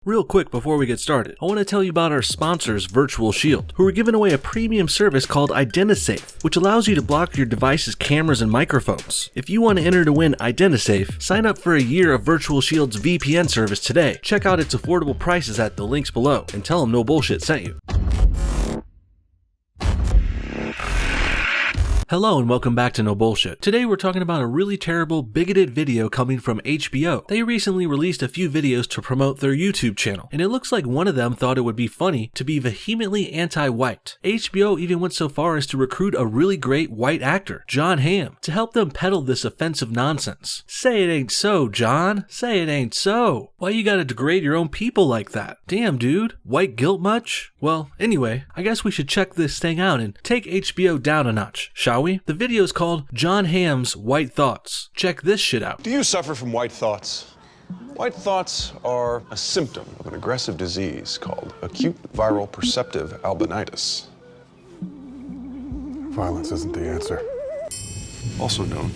Real quick before we get started, I want to tell you about our sponsors, Virtual Shield, who are giving away a premium service called IdentiSafe, which allows you to block your device's cameras and microphones. If you want to enter to win IdentiSafe, sign up for a year of Virtual Shield's VPN service today. Check out its affordable prices at the links below, and tell them No Bullshit sent you. Hello and welcome back to No Bullshit. Today we're talking about a really terrible, bigoted video coming from HBO. They recently released a few videos to promote their YouTube channel, and it looks like one of them thought it would be funny to be vehemently anti-white. HBO even went so far as to recruit a really great white actor, Jon Hamm, to help them peddle this offensive nonsense. Say it ain't so, Jon. Say it ain't so. Why you gotta degrade your own people like that? Damn, dude. White guilt much? Well, anyway, I guess we should check this thing out and take HBO down a notch, shall we? The video is called Jon Hamm's White Thoughts. Check this shit out. Do you suffer from white thoughts? White thoughts are a symptom of an aggressive disease called acute viral perceptive albinitis. Violence isn't the answer. Also known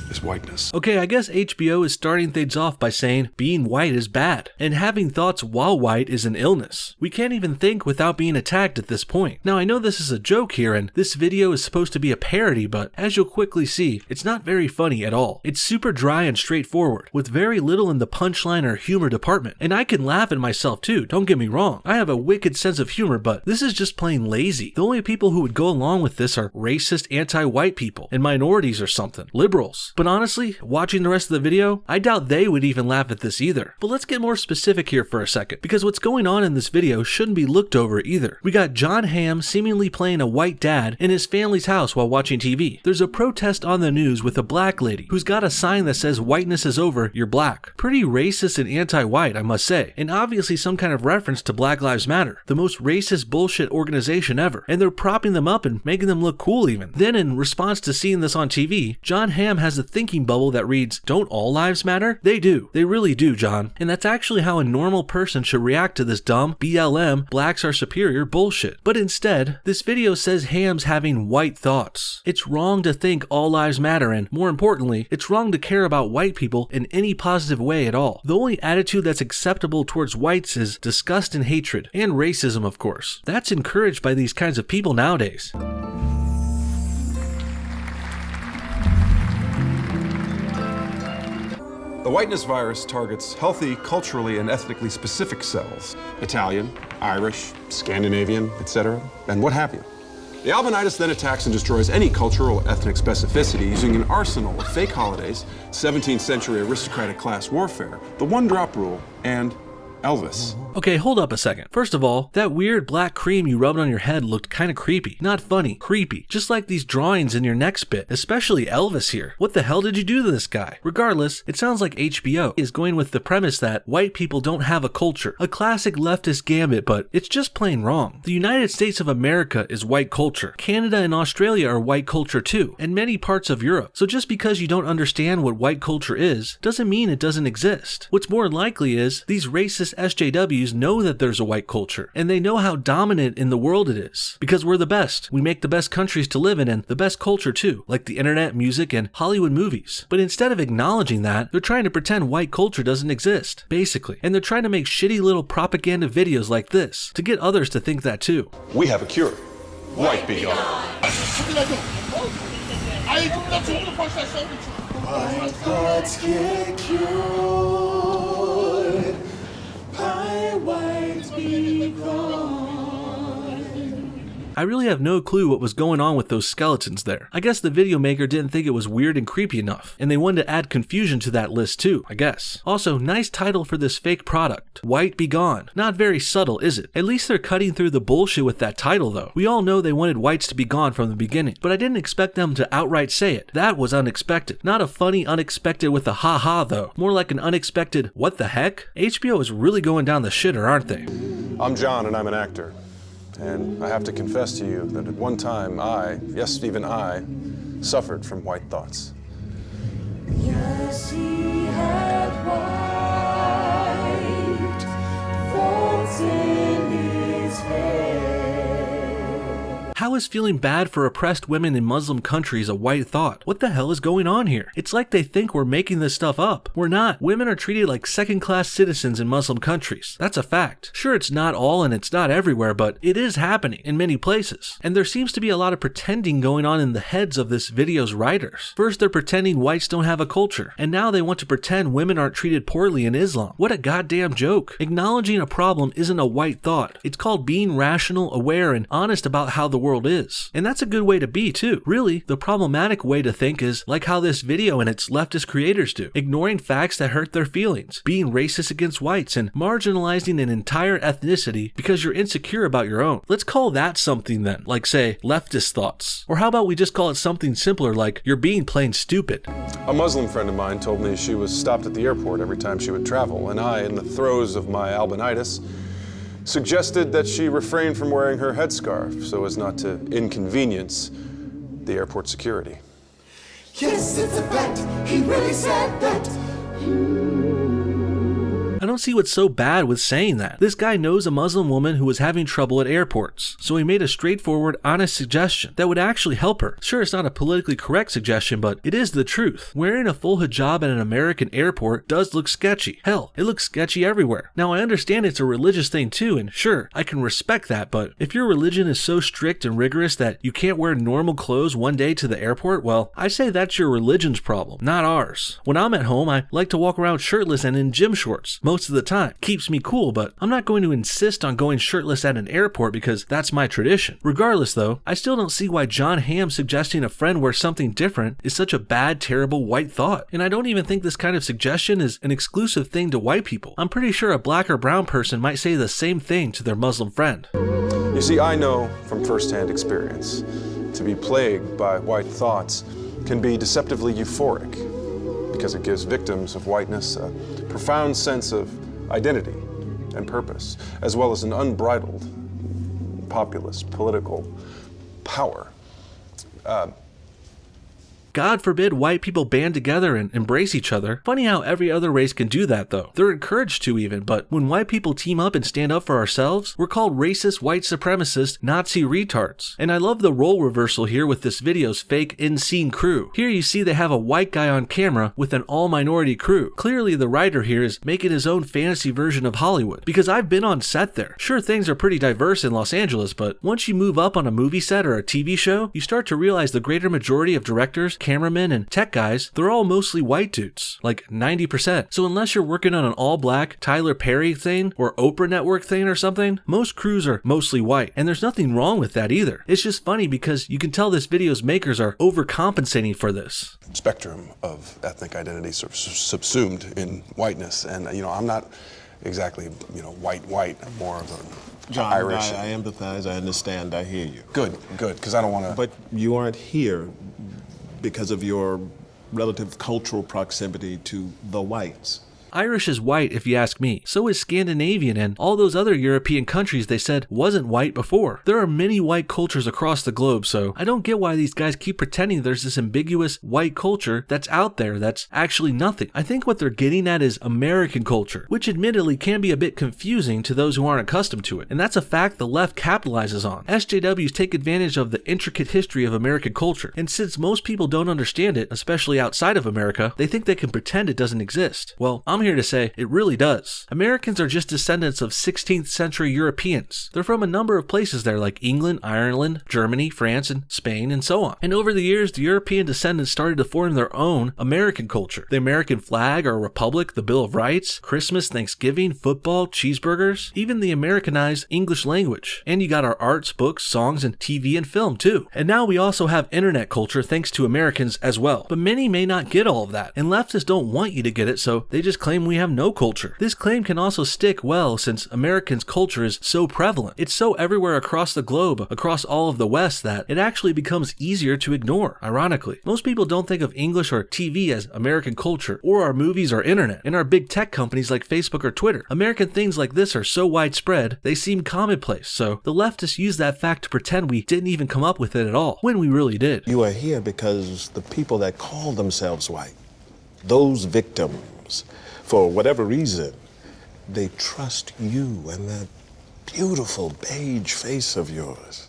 as whiteness. Okay, I guess HBO is starting things off by saying being white is bad, and having thoughts while white is an illness. We can't even think without being attacked at this point. Now, I know this is a joke here, and this video is supposed to be a parody, but as you'll quickly see, it's not very funny at all. It's super dry and straightforward, with very little in the punchline or humor department. And I can laugh at myself too, don't get me wrong. I have a wicked sense of humor, but this is just plain lazy. The only people who would go along with this are racist anti-white people, and minorities or something, liberals. But honestly, watching the rest of the video, I doubt they would even laugh at this either. But let's get more specific here for a second, because what's going on in this video shouldn't be looked over either. We got Jon Hamm seemingly playing a white dad in his family's house while watching TV. There's a protest on the news with a black lady who's got a sign that says whiteness is over, you're black. Pretty racist and anti-white, I must say, and obviously some kind of reference to Black Lives Matter, the most racist bullshit organization ever, and they're propping them up and making them look cool even. Then in response to seeing this on TV, Jon Hamm has a thinking bubble that reads, "Don't all lives matter?" They do. They really do, Jon. And that's actually how a normal person should react to this dumb BLM, blacks are superior bullshit. But instead, this video says Hamm's having white thoughts. It's wrong to think all lives matter, and more importantly, it's wrong to care about white people in any positive way at all. The only attitude that's acceptable towards whites is disgust and hatred, and racism, of course. That's encouraged by these kinds of people nowadays. The whiteness virus targets healthy, culturally and ethnically specific cells. Italian, Irish, Scandinavian, etc., and what have you. The albinitis then attacks and destroys any cultural or ethnic specificity using an arsenal of fake holidays, 17th century aristocratic class warfare, the one-drop rule, and Elvis. Okay, hold up a second. First of all, that weird black cream you rubbed on your head looked kinda creepy. Not funny, creepy. Just like these drawings in your next bit, especially Elvis here. What the hell did you do to this guy? Regardless, it sounds like HBO is going with the premise that white people don't have a culture. A classic leftist gambit, but it's just plain wrong. The United States of America is white culture. Canada and Australia are white culture too, and many parts of Europe. So just because you don't understand what white culture is, doesn't mean it doesn't exist. What's more likely is, these racist SJWs know that there's a white culture, and they know how dominant in the world it is. Because we're the best. We make the best countries to live in and the best culture too, like the internet, music, and Hollywood movies. But instead of acknowledging that, they're trying to pretend white culture doesn't exist, basically. And they're trying to make shitty little propaganda videos like this, to get others to think that too. We have a cure. White be gone. My thoughts get cured. My white be gone. I really have no clue what was going on with those skeletons there. I guess the video maker didn't think it was weird and creepy enough, and they wanted to add confusion to that list too, I guess. Also, nice title for this fake product. White be gone. Not very subtle, is it? At least they're cutting through the bullshit with that title though. We all know they wanted whites to be gone from the beginning, but I didn't expect them to outright say it. That was unexpected. Not a funny unexpected with a ha-ha though. More like an unexpected what the heck? HBO is really going down the shitter, aren't they? I'm Jon and I'm an actor. And I have to confess to you that at one time I, yes, even I, suffered from white thoughts. Yes, he had white thoughts in his head. How is feeling bad for oppressed women in Muslim countries a white thought? What the hell is going on here? It's like they think we're making this stuff up. We're not. Women are treated like second-class citizens in Muslim countries. That's a fact. Sure, it's not all and it's not everywhere, but it is happening in many places. And there seems to be a lot of pretending going on in the heads of this video's writers. First, they're pretending whites don't have a culture, and now they want to pretend women aren't treated poorly in Islam. What a goddamn joke. Acknowledging a problem isn't a white thought. It's called being rational, aware, and honest about how the world is. And that's a good way to be too. Really, the problematic way to think is like how this video and its leftist creators do, ignoring facts that hurt their feelings, being racist against whites, and marginalizing an entire ethnicity because you're insecure about your own. Let's call that something then, like say, leftist thoughts. Or how about we just call it something simpler like you're being plain stupid. A Muslim friend of mine told me she was stopped at the airport every time she would travel, and I, in the throes of my albinitis, suggested that she refrain from wearing her headscarf so as not to inconvenience the airport security. Yes, it's a fact. He really said that. I don't see what's so bad with saying that. This guy knows a Muslim woman who was having trouble at airports, so he made a straightforward, honest suggestion that would actually help her. Sure, it's not a politically correct suggestion, but it is the truth. Wearing a full hijab at an American airport does look sketchy. Hell, it looks sketchy everywhere. Now, I understand it's a religious thing too, and sure, I can respect that, but if your religion is so strict and rigorous that you can't wear normal clothes one day to the airport, well, I say that's your religion's problem, not ours. When I'm at home, I like to walk around shirtless and in gym shorts most of the time. Keeps me cool, but I'm not going to insist on going shirtless at an airport because that's my tradition. Regardless though, I still don't see why Jon Hamm suggesting a friend wear something different is such a bad, terrible white thought. And I don't even think this kind of suggestion is an exclusive thing to white people. I'm pretty sure a black or brown person might say the same thing to their Muslim friend. You see, I know from firsthand experience, to be plagued by white thoughts can be deceptively euphoric because it gives victims of whiteness a profound sense of identity and purpose, as well as an unbridled populist political power. God forbid white people band together and embrace each other. Funny how every other race can do that though. They're encouraged to even, but when white people team up and stand up for ourselves, we're called racist, white supremacist, Nazi retards. And I love the role reversal here with this video's fake in-scene crew. Here you see they have a white guy on camera with an all-minority crew. Clearly the writer here is making his own fantasy version of Hollywood, because I've been on set there. Sure, things are pretty diverse in Los Angeles, but once you move up on a movie set or a TV show, you start to realize the greater majority of directors, cameramen, and tech guys, they're all mostly white dudes, like 90%. So unless you're working on an all-black Tyler Perry thing or Oprah Network thing or something, most crews are mostly white. And there's nothing wrong with that either. It's just funny because you can tell this video's makers are overcompensating for this. Spectrum of ethnic identity sort of subsumed in whiteness, and I'm not exactly white. I'm more of a John, Irish. I empathize, I understand, I hear you. Good, because I don't want to. But you aren't here because of your relative cultural proximity to the whites. Irish is white if you ask me. So is Scandinavian and all those other European countries they said wasn't white before. There are many white cultures across the globe, so I don't get why these guys keep pretending there's this ambiguous white culture that's out there that's actually nothing. I think what they're getting at is American culture, which admittedly can be a bit confusing to those who aren't accustomed to it. And that's a fact the left capitalizes on. SJWs take advantage of the intricate history of American culture. And since most people don't understand it, especially outside of America, they think they can pretend it doesn't exist. Well, I'm here to say it really does. Americans are just descendants of 16th century Europeans. They're from a number of places there like England, Ireland, Germany, France, and Spain, and so on. And over the years, the European descendants started to form their own American culture. The American flag, our republic, the Bill of Rights, Christmas, Thanksgiving, football, cheeseburgers, even the Americanized English language. And you got our arts, books, songs, and TV and film too. And now we also have internet culture thanks to Americans as well. But many may not get all of that, and leftists don't want you to get it, so they just claim we have no culture. This claim can also stick well since Americans' culture is so prevalent. It's so everywhere across the globe, across all of the West, that it actually becomes easier to ignore, ironically. Most people don't think of English or TV as American culture, or our movies or internet, and our big tech companies like Facebook or Twitter. American things like this are so widespread, they seem commonplace, so the leftists use that fact to pretend we didn't even come up with it at all, when we really did. You are here because the people that call themselves white, those victims, for whatever reason, they trust you and that beautiful beige face of yours.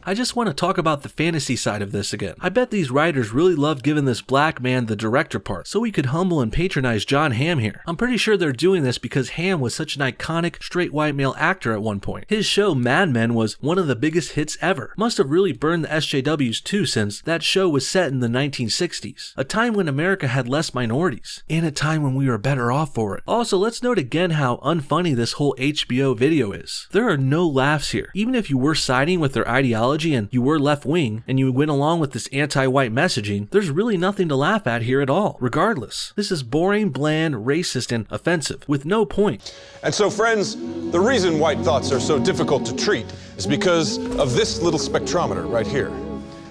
I just want to talk about the fantasy side of this again. I bet these writers really loved giving this black man the director part, so he could humble and patronize Jon Hamm here. I'm pretty sure they're doing this because Hamm was such an iconic straight white male actor at one point. His show Mad Men was one of the biggest hits ever. Must have really burned the SJWs too, since that show was set in the 1960s, a time when America had less minorities, and a time when we were better off for it. Also, let's note again how unfunny this whole HBO video is. There are no laughs here. Even if you were siding with their ideology and you were left-wing and you went along with this anti-white messaging, there's really nothing to laugh at here at all. Regardless, this is boring, bland, racist, and offensive, with no point. And so, friends, the reason white thoughts are so difficult to treat is because of this little spectrometer right here.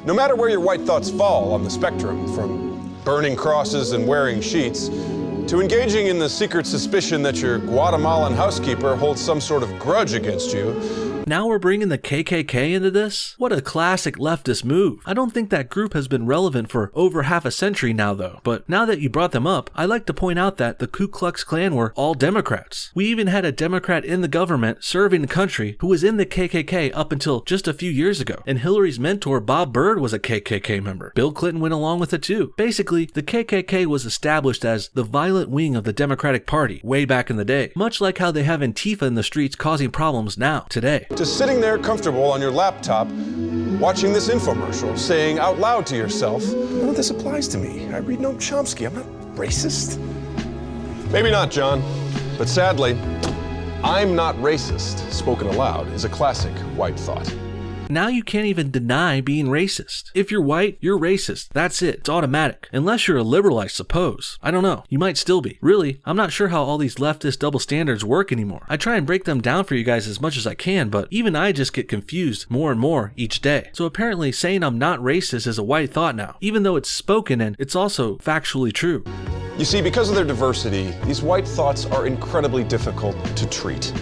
No matter where your white thoughts fall on the spectrum, from burning crosses and wearing sheets, to engaging in the secret suspicion that your Guatemalan housekeeper holds some sort of grudge against you. Now we're bringing the KKK into this? What a classic leftist move. I don't think that group has been relevant for over half a century now though, but now that you brought them up, I like to point out that the Ku Klux Klan were all Democrats. We even had a Democrat in the government serving the country who was in the KKK up until just a few years ago, and Hillary's mentor Bob Byrd was a KKK member. Bill Clinton went along with it too. Basically, the KKK was established as the violent wing of the Democratic Party way back in the day, much like how they have Antifa in the streets causing problems now, today. To sitting there comfortable on your laptop, watching this infomercial, saying out loud to yourself, "Oh, this applies to me. I read Noam Chomsky. I'm not racist." Maybe not, John, but sadly, "I'm not racist," spoken aloud, is a classic white thought. Now you can't even deny being racist. If you're white, you're racist. That's it. It's automatic. Unless you're a liberal, I suppose. I don't know. You might still be. Really, I'm not sure how all these leftist double standards work anymore. I try and break them down for you guys as much as I can, but even I just get confused more and more each day. So apparently saying I'm not racist is a white thought now, even though it's spoken and it's also factually true. You see, because of their diversity, these white thoughts are incredibly difficult to treat.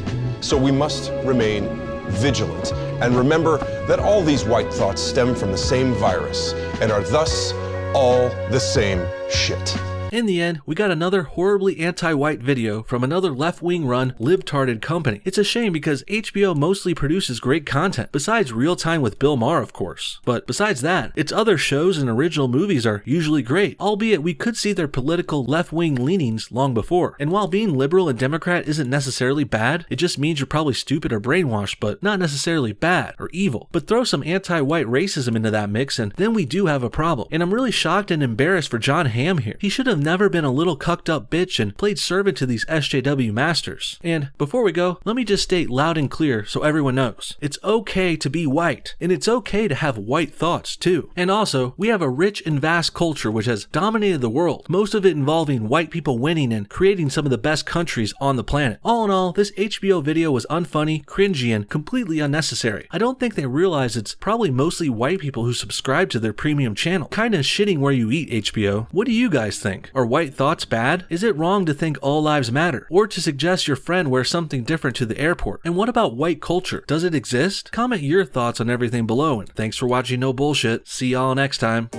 So we must remain vigilant and remember that all these white thoughts stem from the same virus and are thus all the same shit. In the end, we got another horribly anti-white video from another left-wing run, libtarded company. It's a shame because HBO mostly produces great content, besides Real Time with Bill Maher, of course. But besides that, its other shows and original movies are usually great, albeit we could see their political left-wing leanings long before. And while being liberal and Democrat isn't necessarily bad, it just means you're probably stupid or brainwashed, but not necessarily bad or evil. But throw some anti-white racism into that mix and then we do have a problem. And I'm really shocked and embarrassed for Jon Hamm here. He should have never been a little cucked up bitch and played servant to these SJW masters. And before we go, let me just state loud and clear so everyone knows. It's okay to be white, and it's okay to have white thoughts too. And also, we have a rich and vast culture which has dominated the world, most of it involving white people winning and creating some of the best countries on the planet. All in all, this HBO video was unfunny, cringy, and completely unnecessary. I don't think they realize it's probably mostly white people who subscribe to their premium channel. Kinda shitting where you eat, HBO. What do you guys think? Are white thoughts bad? Is it wrong to think all lives matter? Or to suggest your friend wear something different to the airport? And what about white culture? Does it exist? Comment your thoughts on everything below, and thanks for watching No Bullshit. See y'all next time.